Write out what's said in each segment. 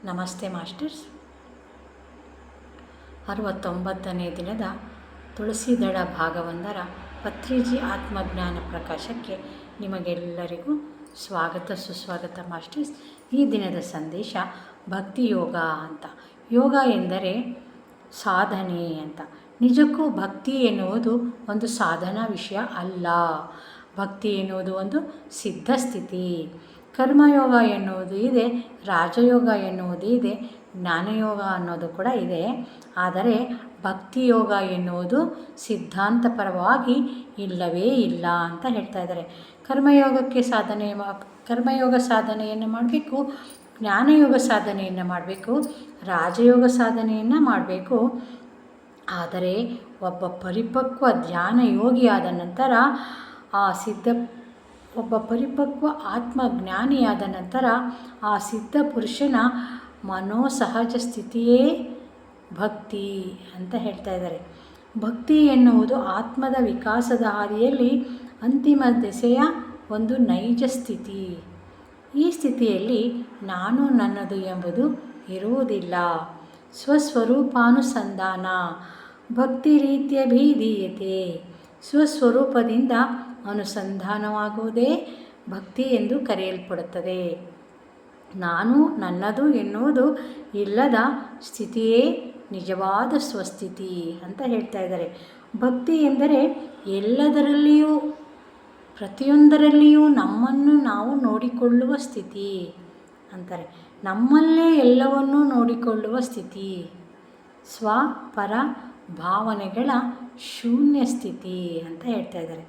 ನಮಸ್ತೆ ಮಾಸ್ಟರ್ಸ್. 69ನೇ ದಿನದ ತುಳಸಿದಳ ಭಾಗ 1ರ ಪತ್ರಿಜಿ ಆತ್ಮಜ್ಞಾನ ಪ್ರಕಾಶಕ್ಕೆ ನಿಮಗೆಲ್ಲರಿಗೂ ಸ್ವಾಗತ ಸುಸ್ವಾಗತ ಮಾಸ್ಟರ್ಸ್. ಈ ದಿನದ ಸಂದೇಶ ಭಕ್ತಿಯೋಗ ಅಂತ. ಯೋಗ ಎಂದರೆ ಸಾಧನೆ ಅಂತ. ನಿಜಕ್ಕೂ ಭಕ್ತಿ ಎನ್ನುವುದು ಒಂದು ಸಾಧನಾ ವಿಷಯ ಅಲ್ಲ. ಭಕ್ತಿ ಎನ್ನುವುದು ಒಂದು ಸಿದ್ಧ ಸ್ಥಿತಿ. ಕರ್ಮಯೋಗ ಎನ್ನುವುದು ಇದೆ, ರಾಜಯೋಗ ಎನ್ನುವುದು ಇದೆ, ಜ್ಞಾನಯೋಗ ಅನ್ನೋದು ಕೂಡ ಇದೆ. ಆದರೆ ಭಕ್ತಿಯೋಗ ಎನ್ನುವುದು ಸಿದ್ಧಾಂತಪರವಾಗಿ ಇಲ್ಲವೇ ಇಲ್ಲ ಅಂತ ಹೇಳ್ತಾ ಇದ್ದಾರೆ. ಕರ್ಮಯೋಗ ಸಾಧನೆಯನ್ನು ಮಾಡಬೇಕು, ಜ್ಞಾನಯೋಗ ಸಾಧನೆಯನ್ನು ಮಾಡಬೇಕು, ರಾಜಯೋಗ ಸಾಧನೆಯನ್ನು ಮಾಡಬೇಕು. ಆದರೆ ಒಬ್ಬ ಪರಿಪಕ್ವ ಧ್ಯಾನ ಯೋಗಿಯಾದ ನಂತರ ಒಬ್ಬ ಪರಿಪಕ್ವ ಆತ್ಮಜ್ಞಾನಿಯಾದ ನಂತರ ಆ ಸಿದ್ಧ ಪುರುಷನ ಮನೋಸಹಜ ಸ್ಥಿತಿಯೇ ಭಕ್ತಿ ಅಂತ ಹೇಳ್ತಾ ಇದ್ದಾರೆ. ಭಕ್ತಿ ಎನ್ನುವುದು ಆತ್ಮದ ವಿಕಾಸದ ಹಾದಿಯಲ್ಲಿ ಅಂತಿಮ ದೆಸೆಯ ಒಂದು ನೈಜ ಸ್ಥಿತಿ. ಈ ಸ್ಥಿತಿಯಲ್ಲಿ ನಾನು ನನ್ನದು ಎಂಬುದು ಇರುವುದಿಲ್ಲ. ಸ್ವಸ್ವರೂಪಾನುಸಂಧಾನ ಭಕ್ತಿ ರೀತಿಯ ಭೀದೀಯತೆ. ಸ್ವಸ್ವರೂಪದಿಂದ ಅನುಸಂಧಾನವಾಗುವುದೇ ಭಕ್ತಿ ಎಂದು ಕರೆಯಲ್ಪಡುತ್ತದೆ. ನಾನು ನನ್ನದು ಎನ್ನುವುದು ಇಲ್ಲದ ಸ್ಥಿತಿಯೇ ನಿಜವಾದ ಸ್ವಸ್ಥಿತಿ ಅಂತ ಹೇಳ್ತಾ ಇದ್ದಾರೆ. ಭಕ್ತಿ ಎಂದರೆ ಎಲ್ಲದರಲ್ಲಿಯೂ ಪ್ರತಿಯೊಂದರಲ್ಲಿಯೂ ನಮ್ಮನ್ನು ನಾವು ನೋಡಿಕೊಳ್ಳುವ ಸ್ಥಿತಿ ಅಂತಾರೆ. ನಮ್ಮಲ್ಲೇ ಎಲ್ಲವನ್ನೂ ನೋಡಿಕೊಳ್ಳುವ ಸ್ಥಿತಿ. ಸ್ವಪರ ಭಾವನೆಗಳ ಶೂನ್ಯ ಸ್ಥಿತಿ ಅಂತ ಹೇಳ್ತಾ ಇದ್ದಾರೆ.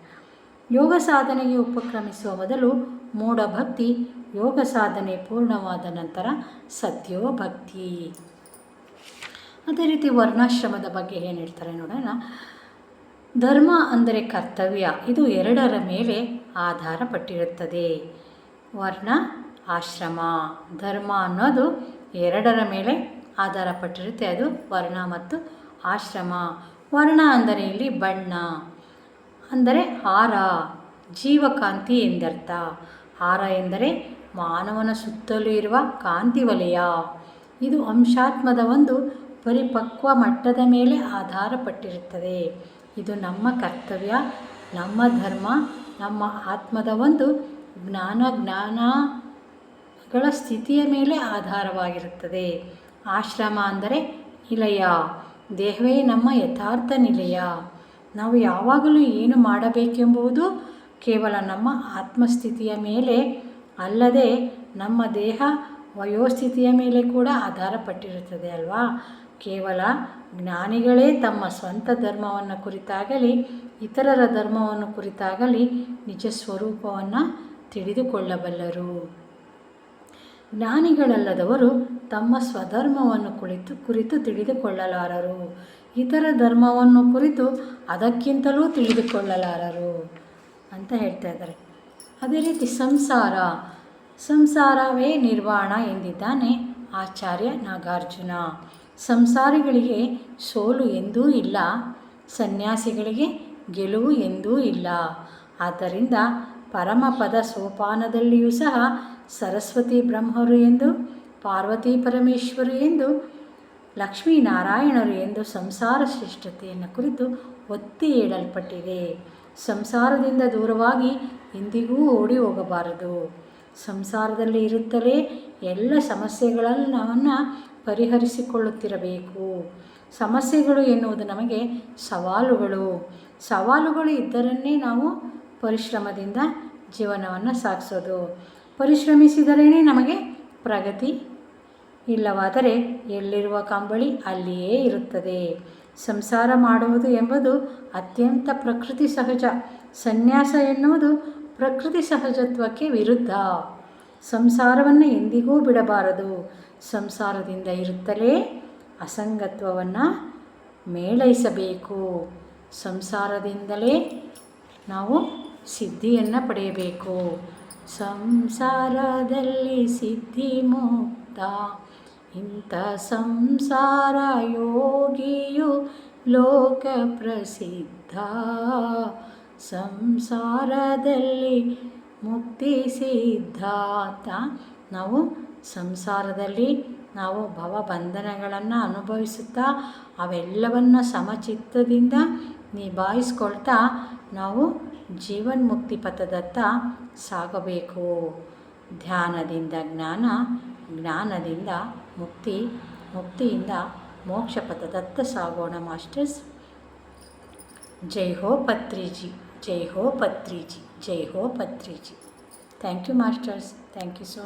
ಯೋಗ ಸಾಧನೆಗೆ ಉಪಕ್ರಮಿಸುವ ಮೊದಲು ಮೂಢಭಕ್ತಿ, ಯೋಗ ಸಾಧನೆ ಪೂರ್ಣವಾದ ನಂತರ ಸತ್ಯೋಭಕ್ತಿ. ಅದೇ ರೀತಿ ವರ್ಣಾಶ್ರಮದ ಬಗ್ಗೆ ಏನು ಹೇಳ್ತಾರೆ ನೋಡೋಣ. ಧರ್ಮ ಅಂದರೆ ಕರ್ತವ್ಯ, ಇದು ಎರಡರ ಮೇಲೆ ಆಧಾರ ಪಟ್ಟಿರುತ್ತದೆ. ವರ್ಣ ಆಶ್ರಮ. ಧರ್ಮ ಅನ್ನೋದು ಎರಡರ ಮೇಲೆ ಆಧಾರ ಪಟ್ಟಿರುತ್ತೆ, ಅದು ವರ್ಣ ಮತ್ತು ಆಶ್ರಮ. ವರ್ಣ ಅಂದರೆ ಇಲ್ಲಿ ಬಣ್ಣ ಅಂದರೆ ಹಾರ, ಜೀವಕಾಂತಿ ಎಂದರ್ಥ. ಹಾರ ಎಂದರೆ ಮಾನವನ ಸುತ್ತಲೂ ಇರುವ ಕಾಂತಿ ವಲಯ. ಇದು ಅಂಶಾತ್ಮದ ಒಂದು ಪರಿಪಕ್ವ ಮಟ್ಟದ ಮೇಲೆ ಆಧಾರ ಪಟ್ಟಿರುತ್ತದೆ. ಇದು ನಮ್ಮ ಕರ್ತವ್ಯ, ನಮ್ಮ ಧರ್ಮ, ನಮ್ಮ ಆತ್ಮದ ಒಂದು ಜ್ಞಾನಗಳ ಸ್ಥಿತಿಯ ಮೇಲೆ ಆಧಾರವಾಗಿರುತ್ತದೆ. ಆಶ್ರಮ ಅಂದರೆ ನಿಲಯ, ದೇಹವೇ ನಮ್ಮ ಯಥಾರ್ಥ ನಿಲಯ. ನಾವು ಯಾವಾಗಲೂ ಏನು ಮಾಡಬೇಕೆಂಬುದು ಕೇವಲ ನಮ್ಮ ಆತ್ಮಸ್ಥಿತಿಯ ಮೇಲೆ ಅಲ್ಲದೆ ನಮ್ಮ ದೇಹ ವಯೋಸ್ಥಿತಿಯ ಮೇಲೆ ಕೂಡ ಆಧಾರ ಪಟ್ಟಿರುತ್ತದೆ ಅಲ್ವಾ. ಕೇವಲ ಜ್ಞಾನಿಗಳೇ ತಮ್ಮ ಸ್ವಂತ ಧರ್ಮವನ್ನು ಕುರಿತಾಗಲಿ ಇತರರ ಧರ್ಮವನ್ನು ಕುರಿತಾಗಲಿ ನಿಜ ಸ್ವರೂಪವನ್ನು ತಿಳಿದುಕೊಳ್ಳಬಲ್ಲರು. ಜ್ಞಾನಿಗಳಲ್ಲದವರು ತಮ್ಮ ಸ್ವಧರ್ಮವನ್ನು ಕುರಿತು ತಿಳಿದುಕೊಳ್ಳಲಾರರು. ಇತರ ಧರ್ಮವನ್ನು ಕುರಿತು ಅದಕ್ಕಿಂತಲೂ ತಿಳಿದುಕೊಳ್ಳಲಾರರು ಅಂತ ಹೇಳ್ತಾ ಇದ್ದಾರೆ. ಅದೇ ರೀತಿ ಸಂಸಾರವೇ ನಿರ್ವಾಣ ಎಂದಿದ್ದಾನೆ ಆಚಾರ್ಯ ನಾಗಾರ್ಜುನ. ಸಂಸಾರಿಗಳಿಗೆ ಸೋಲು ಎಂದೂ ಇಲ್ಲ, ಸನ್ಯಾಸಿಗಳಿಗೆ ಗೆಲುವು ಎಂದೂ ಇಲ್ಲ. ಆದ್ದರಿಂದ ಪರಮಪದ ಸೋಪಾನದಲ್ಲಿಯೂ ಸಹ ಸರಸ್ವತಿ ಬ್ರಹ್ಮರು ಎಂದು, ಪಾರ್ವತಿ ಪರಮೇಶ್ವರು ಎಂದು, ಲಕ್ಷ್ಮೀನಾರಾಯಣರು ಎಂದು ಸಂಸಾರ ಶ್ರೇಷ್ಠತೆಯನ್ನು ಕುರಿತು ಒತ್ತಿ ಹೇಳಲ್ಪಟ್ಟಿದೆ. ಸಂಸಾರದಿಂದ ದೂರವಾಗಿ ಎಂದಿಗೂ ಓಡಿ ಹೋಗಬಾರದು. ಸಂಸಾರದಲ್ಲಿ ಇರುತ್ತಲೇ ಎಲ್ಲ ಸಮಸ್ಯೆಗಳನ್ನು ಪರಿಹರಿಸಿಕೊಳ್ಳುತ್ತಿರಬೇಕು. ಸಮಸ್ಯೆಗಳು ಎನ್ನುವುದು ನಮಗೆ ಸವಾಲುಗಳು ಇದ್ದರನ್ನೇ ನಾವು ಪರಿಶ್ರಮದಿಂದ ಜೀವನವನ್ನು ಸಾಗಿಸೋದು. ಪರಿಶ್ರಮಿಸಿದರೇ ನಮಗೆ ಪ್ರಗತಿ, ಇಲ್ಲವಾದರೆ ಎಲ್ಲಿರುವ ಕಂಬಳಿ ಅಲ್ಲಿಯೇ ಇರುತ್ತದೆ. ಸಂಸಾರ ಮಾಡುವುದು ಎಂಬುದು ಅತ್ಯಂತ ಪ್ರಕೃತಿ ಸಹಜ. ಸನ್ಯಾಸ ಎನ್ನುವುದು ಪ್ರಕೃತಿ ಸಹಜತ್ವಕ್ಕೆ ವಿರುದ್ಧ. ಸಂಸಾರವನ್ನು ಎಂದಿಗೂ ಬಿಡಬಾರದು. ಸಂಸಾರದಿಂದ ಇರುತ್ತಲೇ ಅಸಂಗತ್ವವನ್ನು ಮೇಳೈಸಬೇಕು. ಸಂಸಾರದಿಂದಲೇ ನಾವು ಸಿದ್ಧಿಯನ್ನು ಪಡೆಯಬೇಕು. ಸಂಸಾರದಲ್ಲಿ ಸಿದ್ಧಿ ಮುಕ್ತ, ಇಂಥ ಸಂಸಾರ ಯೋಗಿಯು ಲೋಕ ಪ್ರಸಿದ್ಧ. ಸಂಸಾರದಲ್ಲಿ ಮುಕ್ತಿ ಸಿದ್ಧ ಅಂತ ನಾವು ಸಂಸಾರದಲ್ಲಿ ನಾವು ಭವಬಂಧನಗಳನ್ನು ಅನುಭವಿಸುತ್ತಾ ಅವೆಲ್ಲವನ್ನು ಸಮಚಿತ್ತದಿಂದ ನಿಭಾಯಿಸ್ಕೊಳ್ತಾ ನಾವು ಜೀವನ್ಮುಕ್ತಿ ಪಥದತ್ತ ಸಾಗಬೇಕು. ಧ್ಯಾನದಿಂದ ಜ್ಞಾನ, ಜ್ಞಾನದಿಂದ ಮುಕ್ತಿ, ಮುಕ್ತಿಯಿಂದ ಮೋಕ್ಷ ಪಥದತ್ತ ಸಾಗೋಣ ಮಾಸ್ಟರ್ಸ್. ಜೈ ಹೋ ಪತ್ರಿಜಿ, ಜೈ ಹೋ ಪತ್ರಿಜಿ, ಜೈ ಹೋ Patriji. Thank you masters, thank you so